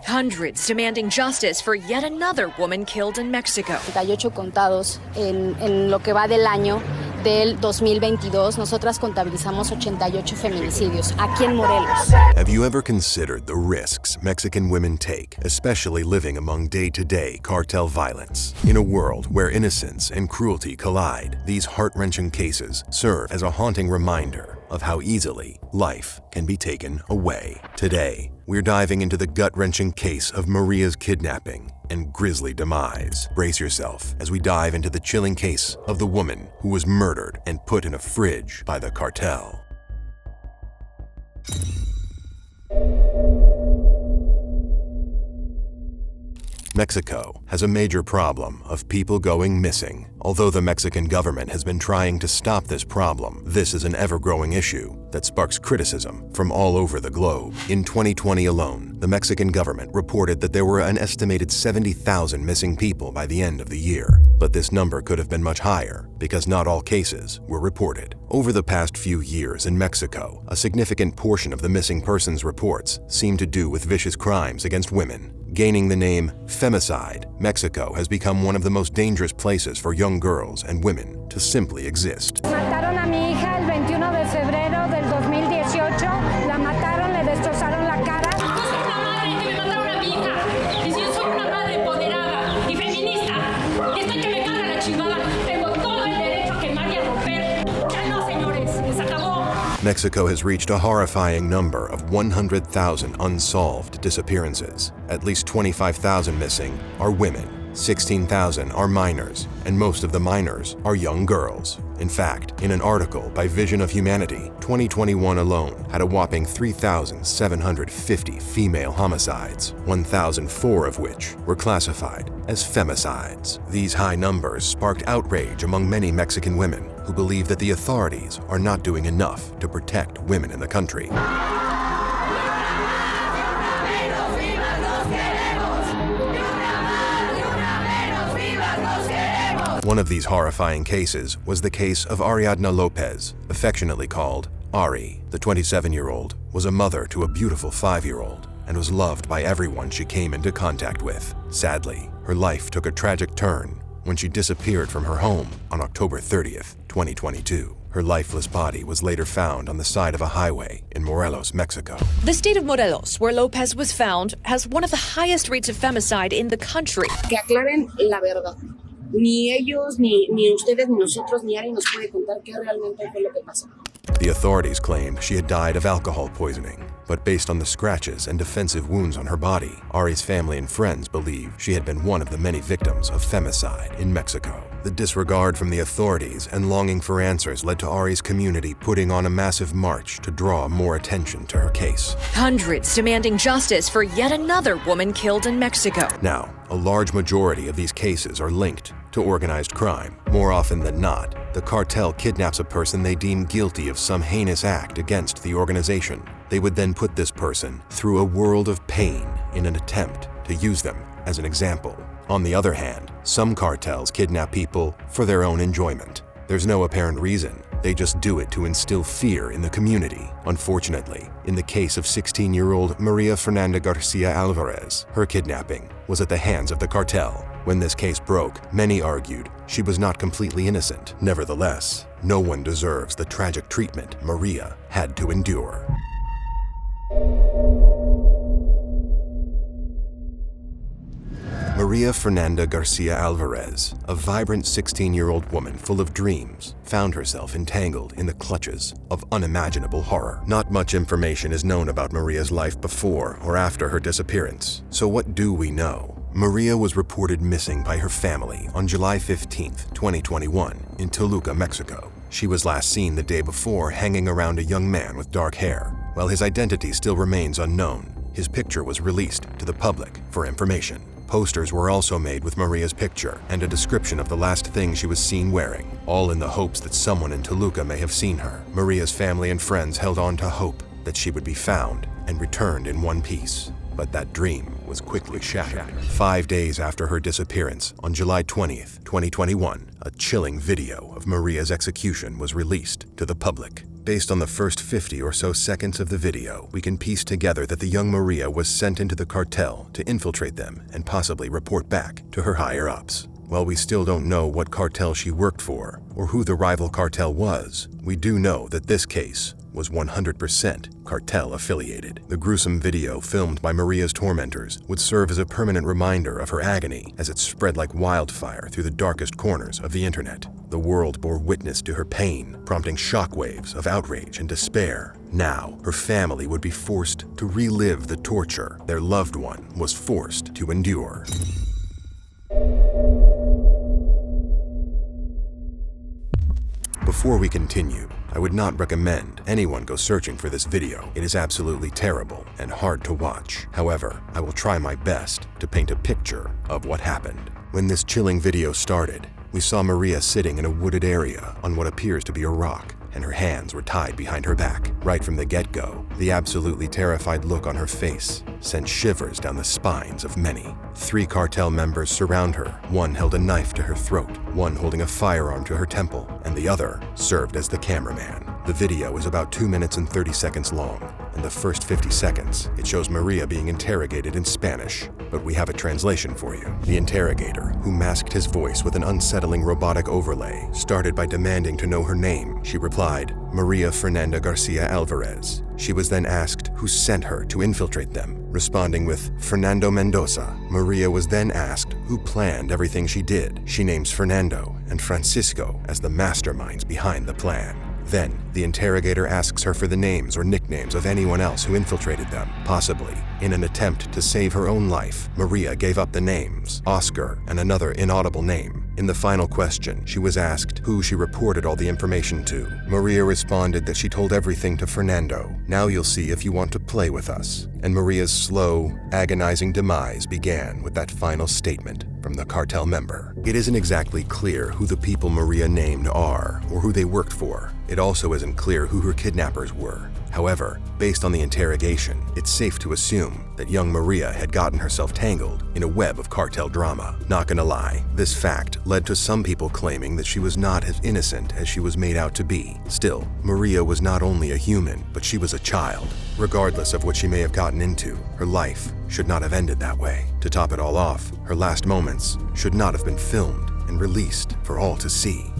Hundreds demanding justice for yet another woman killed in Mexico. 88 contados en lo que va del año del 2022. Nosotras contabilizamos 88 feminicidios aquí en Morelos. Have you ever considered the risks Mexican women take, especially living among day-to-day cartel violence? In a world where innocence and cruelty collide, these heart-wrenching cases serve as a haunting reminder of how easily life can be taken away. Today, we're diving into the gut-wrenching case of Maria's kidnapping and grisly demise. Brace yourself as we dive into the chilling case of the woman who was murdered and put in a fridge by the cartel. Mexico has a major problem of people going missing. Although the Mexican government has been trying to stop this problem, this is an ever-growing issue that sparks criticism from all over the globe. In 2020 alone, the Mexican government reported that there were an estimated 70,000 missing people by the end of the year. But this number could have been much higher because not all cases were reported. Over the past few years in Mexico, a significant portion of the missing persons reports seem to do with vicious crimes against women. Gaining the name femicide, Mexico has become one of the most dangerous places for young girls and women to simply exist. Mataron a mi hija el 21 de febrero del 2018. La mataron, le destrozaron la cara. Yo soy una madre que me mataron a mi hija. Y si yo soy una madre empoderada y feminista, y estoy que me carga la chingada, tengo todo el derecho a quemar y a romper. Ya no, señores, se acabó. Mexico has reached a horrifying number of 100,000 unsolved disappearances. At least 25,000 missing are women, 16,000 are minors, and most of the minors are young girls. In fact, in an article by Vision of Humanity, 2021 alone had a whopping 3,750 female homicides, 1,004 of which were classified as femicides. These high numbers sparked outrage among many Mexican women who believe that the authorities are not doing enough to protect women in the country. One of these horrifying cases was the case of Ariadna Lopez, affectionately called Ari. The 27-year-old was a mother to a beautiful 5-year-old and was loved by everyone she came into contact with. Sadly, her life took a tragic turn when she disappeared from her home on October 30th, 2022. Her lifeless body was later found on the side of a highway in Morelos, Mexico. The state of Morelos, where Lopez was found, has one of the highest rates of femicide in the country. Que aclaren la verdad. Ni ellos, ni ustedes, ni nosotros, ni alguien nos puede contar qué realmente fue lo que pasó. The authorities claimed she had died of alcohol poisoning, but based on the scratches and defensive wounds on her body, Ari's family and friends believe she had been one of the many victims of femicide in Mexico. The disregard from the authorities and longing for answers led to Ari's community putting on a massive march to draw more attention to her case. Hundreds demanding justice for yet another woman killed in Mexico. Now, a large majority of these cases are linked to organized crime. More often than not, the cartel kidnaps a person they deem guilty of some heinous act against the organization. They would then put this person through a world of pain in an attempt to use them as an example. On the other hand, some cartels kidnap people for their own enjoyment. There's no apparent reason. They just do it to instill fear in the community. Unfortunately, in the case of 16-year-old Maria Fernanda Garcia Alvarez, her kidnapping was at the hands of the cartel. When this case broke, many argued she was not completely innocent. Nevertheless, no one deserves the tragic treatment Maria had to endure. Maria Fernanda Garcia Alvarez, a vibrant 16-year-old woman full of dreams, found herself entangled in the clutches of unimaginable horror. Not much information is known about Maria's life before or after her disappearance. So what do we know? Maria was reported missing by her family on July 15, 2021, in Toluca, Mexico. She was last seen the day before hanging around a young man with dark hair. While his identity still remains unknown, his picture was released to the public for information. Posters were also made with Maria's picture and a description of the last thing she was seen wearing, all in the hopes that someone in Toluca may have seen her. Maria's family and friends held on to hope that she would be found and returned in one piece. But that dream was quickly shattered. 5 days after her disappearance, on July 20th, 2021, a chilling video of Maria's execution was released to the public. Based on the first 50 or so seconds of the video, we can piece together that the young Maria was sent into the cartel to infiltrate them and possibly report back to her higher-ups. While we still don't know what cartel she worked for or who the rival cartel was, we do know that this case was 100% cartel affiliated. The gruesome video filmed by Maria's tormentors would serve as a permanent reminder of her agony as it spread like wildfire through the darkest corners of the internet. The world bore witness to her pain, prompting shockwaves of outrage and despair. Now, her family would be forced to relive the torture their loved one was forced to endure. Before we continue, I would not recommend anyone go searching for this video. It is absolutely terrible and hard to watch. However, I will try my best to paint a picture of what happened. When this chilling video started, we saw Maria sitting in a wooded area on what appears to be a rock, and her hands were tied behind her back. Right from the get-go, the absolutely terrified look on her face sent shivers down the spines of many. 3 cartel members surround her. One held a knife to her throat, one holding a firearm to her temple, and the other served as the cameraman. The video is about 2 minutes and 30 seconds long. In the first 50 seconds, it shows Maria being interrogated in Spanish, but we have a translation for you. The interrogator, who masked his voice with an unsettling robotic overlay, started by demanding to know her name. She replied, Maria Fernanda Garcia Alvarez. She was then asked who sent her to infiltrate them, responding with Fernando Mendoza. Maria was then asked who planned everything she did. She names Fernando and Francisco as the masterminds behind the plan. Then, the interrogator asks her for the names or nicknames of anyone else who infiltrated them. Possibly, in an attempt to save her own life, Maria gave up the names, Oscar and another inaudible name. In the final question, she was asked who she reported all the information to. Maria responded that she told everything to Fernando. Now you'll see if you want to play with us. And Maria's slow, agonizing demise began with that final statement from the cartel member. It isn't exactly clear who the people Maria named are or who they worked for. It also isn't clear who her kidnappers were. However, based on the interrogation, it's safe to assume that young Maria had gotten herself tangled in a web of cartel drama. Not gonna lie, this fact led to some people claiming that she was not as innocent as she was made out to be. Still, Maria was not only a human, but she was a child. Regardless of what she may have gotten into, her life should not have ended that way. To top it all off, her last moments should not have been filmed and released for all to see.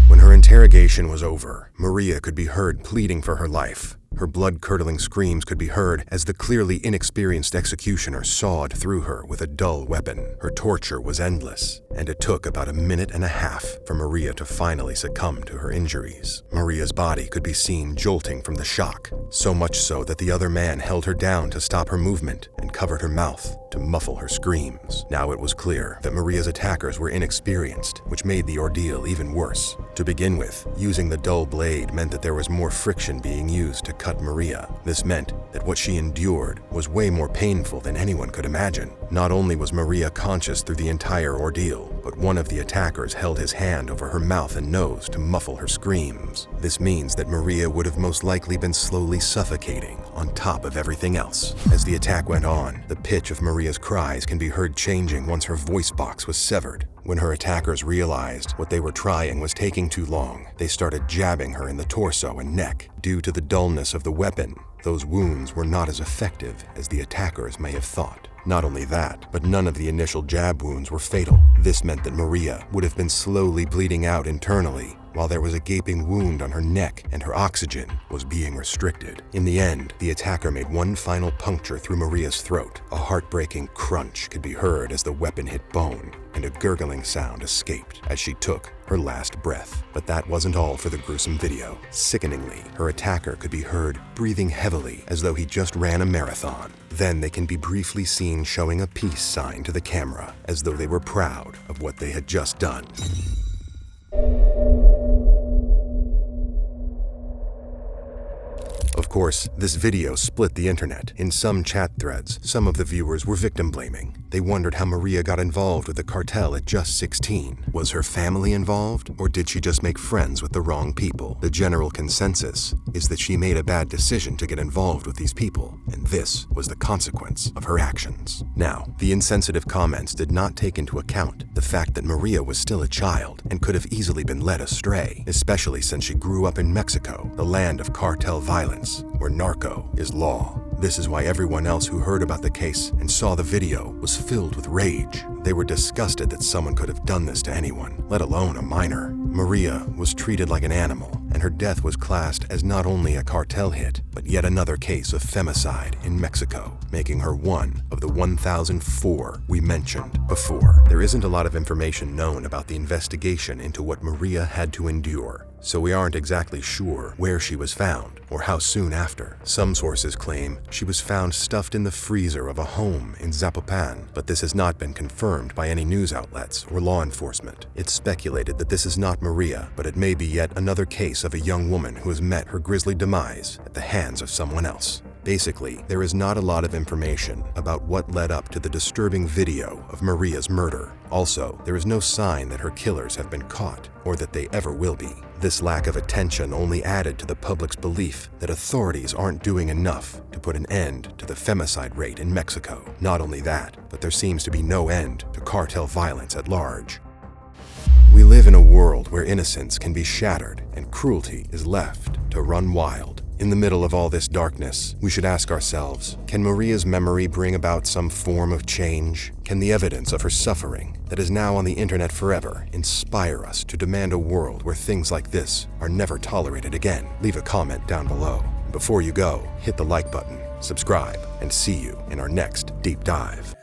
When her interrogation was over, Maria could be heard pleading for her life. Her blood-curdling screams could be heard as the clearly inexperienced executioner sawed through her with a dull weapon. Her torture was endless, and it took about 1.5 minutes for Maria to finally succumb to her injuries. Maria's body could be seen jolting from the shock, so much so that the other man held her down to stop her movement and covered her mouth to muffle her screams. Now it was clear that Maria's attackers were inexperienced, which made the ordeal even worse. To begin with, using the dull blade meant that there was more friction being used to cut Maria. This meant that what she endured was way more painful than anyone could imagine. Not only was Maria conscious through the entire ordeal, but one of the attackers held his hand over her mouth and nose to muffle her screams. This means that Maria would have most likely been slowly suffocating on top of everything else. As the attack went on, the pitch of Maria's cries can be heard changing once her voice box was severed. When her attackers realized what they were trying was taking too long, they started jabbing her in the torso and neck. Due to the dullness of the weapon, those wounds were not as effective as the attackers may have thought. Not only that, but none of the initial jab wounds were fatal. This meant that Maria would have been slowly bleeding out internally, while there was a gaping wound on her neck and her oxygen was being restricted. In the end, the attacker made one final puncture through Maria's throat. A heartbreaking crunch could be heard as the weapon hit bone, and a gurgling sound escaped as she took her last breath. But that wasn't all for the gruesome video. Sickeningly, her attacker could be heard breathing heavily as though he just ran a marathon. Then they can be briefly seen showing a peace sign to the camera, as though they were proud of what they had just done. Of course, this video split the internet. In some chat threads, some of the viewers were victim blaming. They wondered how Maria got involved with the cartel at just 16. Was her family involved, or did she just make friends with the wrong people? The general consensus is that she made a bad decision to get involved with these people, and this was the consequence of her actions. Now, the insensitive comments did not take into account the fact that Maria was still a child and could have easily been led astray, especially since she grew up in Mexico, the land of cartel violence, where narco is law. This is why everyone else who heard about the case and saw the video was filled with rage. They were disgusted that someone could have done this to anyone, let alone a minor. Maria was treated like an animal, and her death was classed as not only a cartel hit, but yet another case of femicide in Mexico, making her one of the 1,004 we mentioned before. There isn't a lot of information known about the investigation into what Maria had to endure, so we aren't exactly sure where she was found or how soon after. Some sources claim she was found stuffed in the freezer of a home in Zapopan, but this has not been confirmed by any news outlets or law enforcement. It's speculated that this is not Maria, but it may be yet another case of a young woman who has met her grisly demise at the hands of someone else. Basically, there is not a lot of information about what led up to the disturbing video of Maria's murder. Also, there is no sign that her killers have been caught or that they ever will be. This lack of attention only added to the public's belief that authorities aren't doing enough to put an end to the femicide rate in Mexico. Not only that, but there seems to be no end to cartel violence at large. We live in a world where innocence can be shattered and cruelty is left to run wild. In the middle of all this darkness, we should ask ourselves, can Maria's memory bring about some form of change? Can the evidence of her suffering that is now on the internet forever inspire us to demand a world where things like this are never tolerated again? Leave a comment down below. Before you go, hit the like button, subscribe, and see you in our next deep dive.